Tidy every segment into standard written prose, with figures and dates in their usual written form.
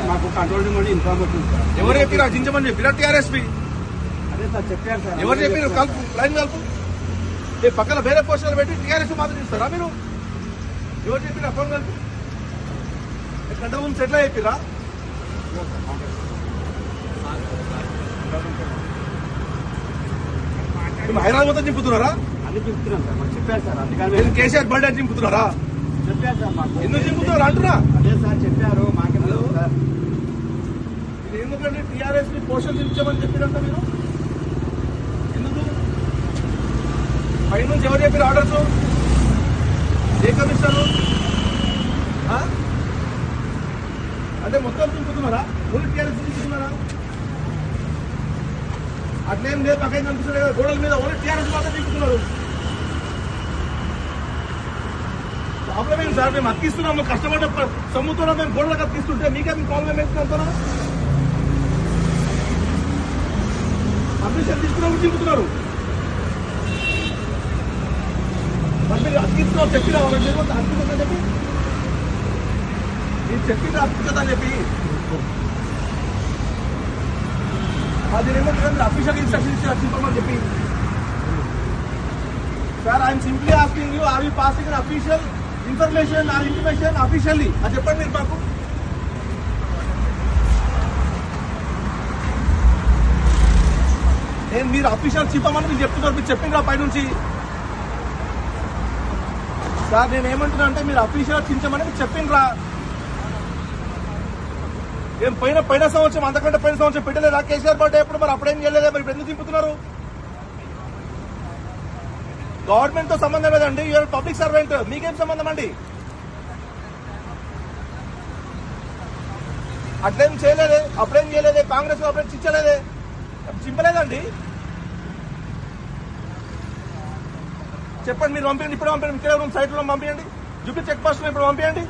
మాకు control room information sir. ఎవరు చెప్పి దించమని చెప్పినా టీఆర్ఎస్పీ అదే సార్ చెప్పారు సార్. ఎవరు చెప్పారు? కలుపు లైన్ కలుపు. పక్కన వేరే పోస్టర్లు పెట్టి టీఆర్ఎస్ మాత్రం ఇస్తారా మీరు? ఎవరు చెప్పిన ఫోన్ కలిపి కంట్రోల్ రూమ్స్ ఎట్లా చెప్పిరా? హైదరాబాద్ మొత్తం చింపుతున్నారా? అన్ని చెప్తున్నాం సార్, మాకు చెప్పారు సార్. అందుకని కేసీఆర్ బర్త్డే చింపుతున్నారా? చెప్పారు సార్ మాకు. ఎందుకు చింపుతున్నారు అంటున్నా? అదే సార్ చెప్పారు మాకే సార్. ఇది ఎందుకంటే టీఆర్ఎస్ ని పోషన్ చించమని చెప్పినంత మీరు ఎందుకు? పై నుంచి ఎవరు చెప్పారు ఆర్డర్స్? ఏ కమిషనరు? అంటే మొత్తం చింపుతున్నారా? Only TRS చింపుతున్నారా? అట్లేం లేదు, పక్కన కనిపిస్తుంది కదా గోడల మీద ఓన్లీ టీఆర్ఎస్ మాత్రం చింపుతున్నారు. ప్రాబ్లం ఏంటి సార్? మేము అతికిస్తున్నాము, కష్టపడ్డ సొమ్ముతో మేము గోడలకు అతికిస్తుంటే మీకే మీ ప్రాబ్లం ఏంటంటున్నా? పర్మిషన్ తీసుకున్నప్పుడు చింపుతున్నారు. మరి మీరు అతికిస్తున్నావు చెప్పినా అతికిస్తుందని చెప్పి మీరు చెప్పింది అతికిస్తుందని చెప్పి అది ఏమంటారు? అఫీషియల్ ఇన్స్ట్రక్షన్ ఇచ్చి చింపమని చెప్పి. Sir I'm simply asking you, are you passing unofficial information or intimation officially? అది చెప్పండి మీరు మాకు. నేను మీరు అఫీషియల్ చింపమని మీరు చెప్తున్నారు, మీరు చెప్పిండ్రా పైనుంచి. సార్ నేను ఏమంటున్నా అంటే మీరు అఫీషియల్ చించమని మీరు చెప్పిండ్రా. ఏం పైన సంవత్సరం అంతకంటే పైన సంవత్సరం పెట్టలేదా కేసీఆర్ బర్త్డే ఎప్పుడు? మరి అప్పుడేం చేయలేదా? మరి ఎందుకు చింపుతున్నారు? గవర్నమెంట్ తో సంబంధం లేదండి, యూఆర్ పబ్లిక్ సర్వెంట్, మీకేం సంబంధం అండి? అట్లేం చేయలేదే, అప్పుడేం చేయలేదే, కాంగ్రెస్ అప్పుడేం చించలేదే, చింపలేదండి. చెప్పండి మీరు పంపించండి, ఇప్పుడు పంపించండి, ఇక్కడ సైట్ లో పంపించండి, జూబ్లీ చెక్ పోస్ట్ లో ఇప్పుడు పంపించండి.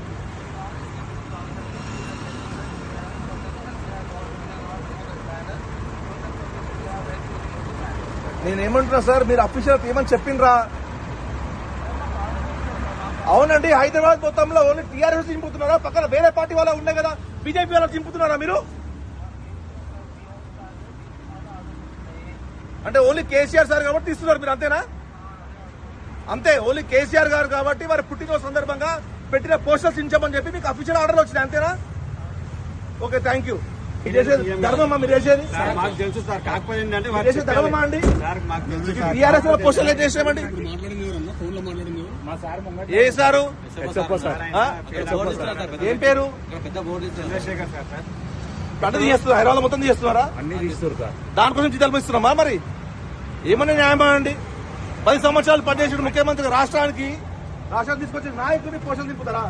నేనేమంటున్నా సార్, మీరు అఫీషియల్ ఏమని చెప్పిండ్రా? అవునండి, హైదరాబాద్ మొత్తంలో ఓన్లీ టీఆర్ఎస్ చింపుతున్నారా? పక్కన వేరే పార్టీ వాళ్ళ ఉన్నాయి కదా, బీజేపీ వాళ్ళ చింపుతున్నారా మీరు? అంటే ఓన్లీ కేసీఆర్ సార్ కాబట్టి ఇస్తున్నారు మీరు, అంతేనా? అంతే, ఓన్లీ కేసీఆర్ గారు కాబట్టి వారి పుట్టినరోజు సందర్భంగా పెట్టిన పోస్టర్స్ చించమని చెప్పి మీకు అఫీషియల్ ఆర్డర్ వచ్చింది, అంతేనా? Okay, thank you. ధర్మమ్మా మీరు చేసేది? మాకు తెలుసు సార్, కాకపోతే చేసేది ధర్మమ్మా అండి? మాకు తెలుసు సార్. టీఆర్ఎస్ లో పోస్టర్లు ఏం చేసామండి? ఏ సారు? ఏం పేరు? చంద్రశేఖర్ సార్. పంట చేస్తున్నారు, హైదరాబాద్ మొత్తం చేస్తున్నారా? అన్ని తీస్తారు సార్. దానికోసం జీతాలు ఇస్తున్నామా? మరి ఏమన్నా న్యాయమా అండి? 10 సంవత్సరాలు పనిచేసిన ముఖ్యమంత్రి రాష్ట్రానికి తీసుకొచ్చిన నాయకుడిని పోషణ దింపుతారా?